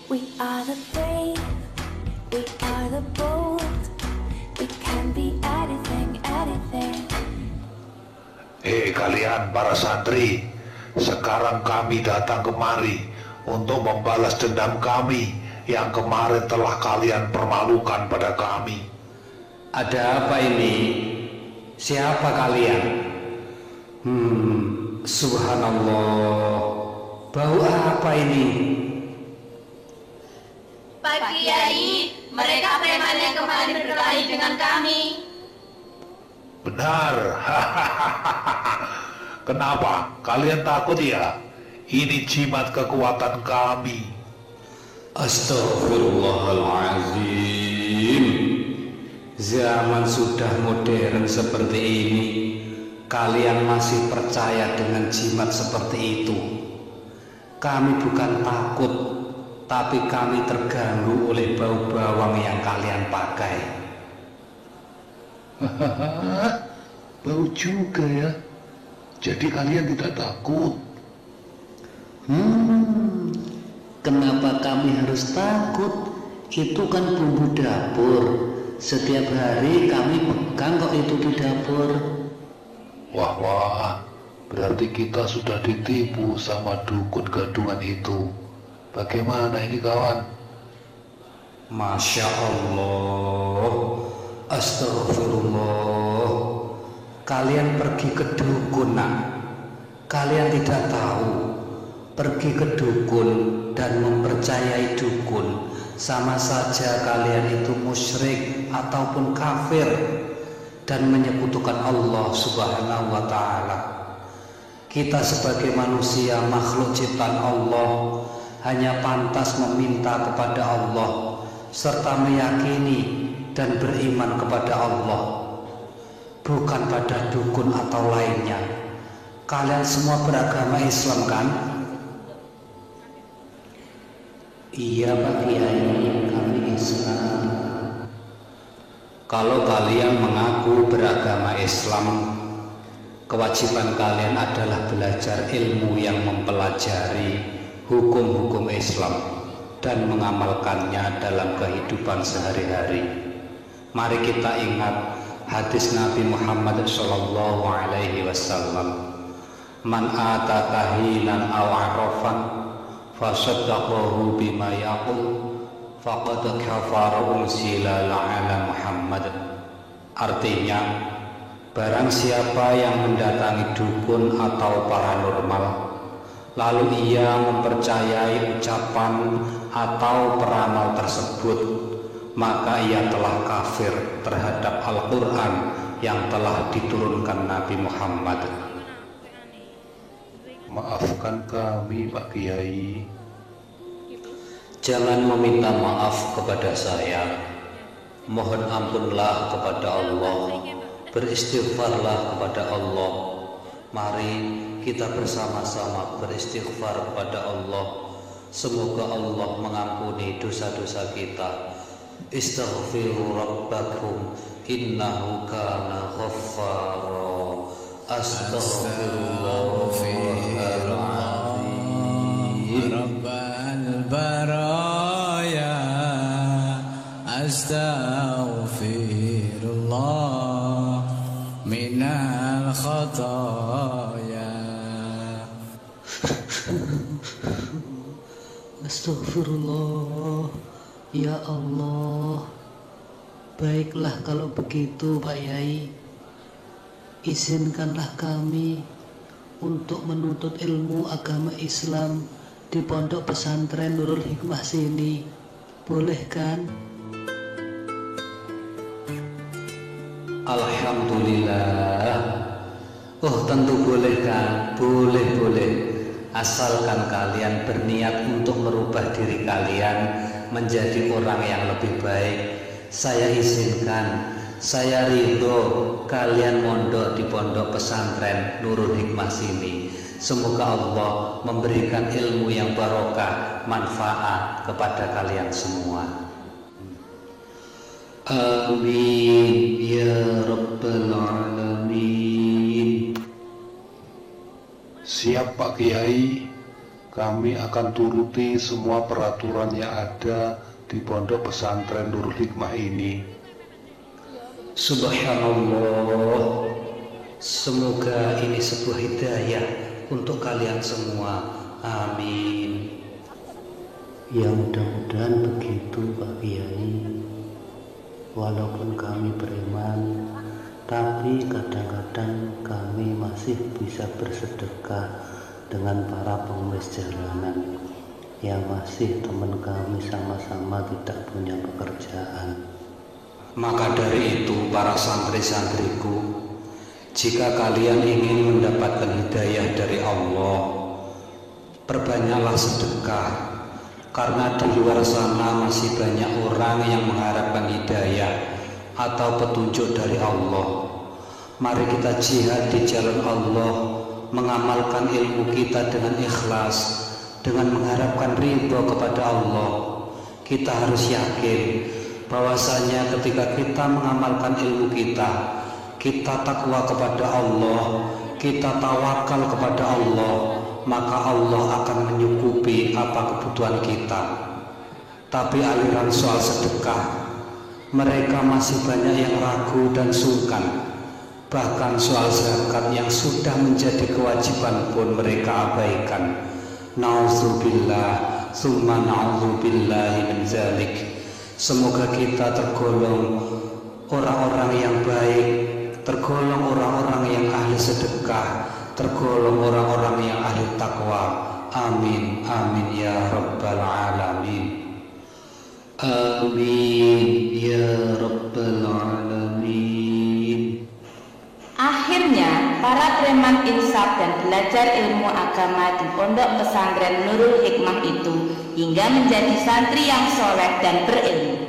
We are the brave, we are the bold, we can be anything, anything. Kalian para santri, sekarang kami datang kemari untuk membalas dendam kami yang kemarin telah kalian permalukan pada kami. Ada apa ini? Siapa kalian? Subhanallah, bau apa ini? Pak Kiai, mereka preman yang kemarin berkelahi dengan kami. Benar. Kenapa? Kalian takut ya? Ini jimat kekuatan kami. Astaghfirullahaladzim. Zaman sudah modern seperti ini, kalian masih percaya dengan jimat seperti itu. Kami bukan takut, tapi kami terganggu oleh bau bawang yang kalian pakai. Bau juga ya. Jadi kalian tidak takut? Kenapa kami harus takut? Itu kan bumbu dapur. Setiap hari kami pegang kok itu di dapur. Wah, berarti kita sudah ditipu sama dukun gadungan itu. Bagaimana ini kawan? Masya Allah, astagfirullah. Kalian pergi ke dukun nak. Kalian tidak tahu, pergi ke dukun dan mempercayai dukun sama saja kalian itu musyrik ataupun kafir dan menyekutukan Allah Subhanahu wa ta'ala. Kita sebagai manusia makhluk ciptaan Allah hanya pantas meminta kepada Allah serta meyakini dan beriman kepada Allah, bukan pada dukun atau lainnya. Kalian semua beragama Islam kan? Iya Pak Kiai, kami Islam. Kalau kalian mengaku beragama Islam, kewajiban kalian adalah belajar ilmu yang mempelajari hukum-hukum Islam dan mengamalkannya dalam kehidupan sehari-hari. Mari kita ingat hadis Nabi Muhammad SAW. Man ata kahinan aw arrafan fasaddaqahu bima yaqul faqad kafara unsila ala Muhammad. Artinya, barang siapa yang mendatangi dukun atau paranormal lalu ia mempercayai ucapan atau peramal tersebut, maka ia telah kafir terhadap Al-Quran yang telah diturunkan Nabi Muhammad. Maafkan kami Pak Kiai. Jangan meminta maaf kepada saya. Mohon ampunlah kepada Allah. Beristighfarlah kepada Allah. Mari kita bersama-sama beristighfar kepada Allah. Semoga Allah mengampuni dosa-dosa kita. Istaghfiru rabbakum innahu kana ghaffara. Astaghfirullahaladzim Rabbal baraya. Astaghfirullah minal khataya. Astagfirullah. Ya Allah. Baiklah kalau begitu Pak Yai, izinkanlah kami untuk menuntut ilmu agama Islam di pondok pesantren Nurul Hikmah sini. Boleh kan? Alhamdulillah. Oh, tentu boleh kan? Boleh. Asalkan kalian berniat untuk merubah diri kalian menjadi orang yang lebih baik, saya izinkan, saya ridho kalian mondok di pondok pesantren Nurul Hikmah sini. Semoga Allah memberikan ilmu yang barokah, manfaat kepada kalian semua. Amin ya Rabbal Alamin. Siap Pak Kiai, kami akan turuti semua peraturan yang ada di pondok pesantren Nurul Hikmah ini. Subhanallah. Semoga ini sebuah hidayah untuk kalian semua. Amin. Ya mudah-mudahan begitu Pak Kiai. Walaupun kami beriman, tapi kadang-kadang kami masih bisa bersedekah dengan para pengemis jalanan yang masih teman kami sama-sama tidak punya pekerjaan. Maka dari itu para santri-santriku, jika kalian ingin mendapatkan hidayah dari Allah, perbanyaklah sedekah, karena di luar sana masih banyak orang yang mengharapkan hidayah atau petunjuk dari Allah. Mari kita jihad di jalan Allah, mengamalkan ilmu kita dengan ikhlas, dengan mengharapkan ridho kepada Allah. Kita harus yakin bahwasanya ketika kita mengamalkan ilmu kita takwa kepada Allah, kita tawakal kepada Allah, maka Allah akan menyukupi apa kebutuhan kita. Tapi aliran soal sedekah, mereka masih banyak yang ragu dan sungkan. Bahkan soal zakat yang sudah menjadi kewajiban pun mereka abaikan. Na'udzubillah, summa na'udzubillahi min zalik. Semoga kita tergolong orang-orang yang baik, tergolong orang-orang yang ahli sedekah, tergolong orang-orang yang ahli takwa. Amin, amin ya rabbal alamin. Amin ya rabbal alamin. Akhirnya, para preman insaf dan belajar ilmu agama di pondok pesantren Nurul Hikmah itu hingga menjadi santri yang soleh dan berilmu.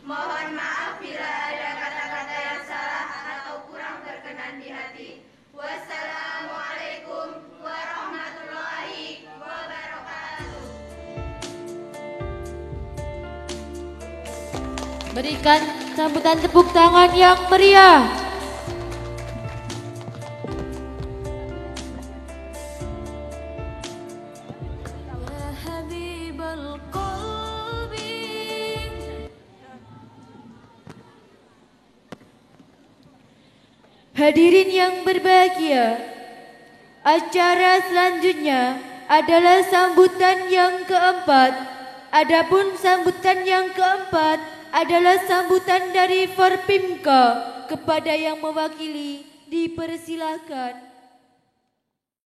Mohon maaf bila ada kata-kata yang salah atau kurang berkenan di hati. Wassalamualaikum warahmatullahi wabarakatuh. Berikan sambutan tepuk tangan yang meriah. Hadirin yang berbahagia, acara selanjutnya adalah sambutan yang keempat. Adapun sambutan yang keempat adalah sambutan dari Forpimka. Kepada yang mewakili, dipersilahkan.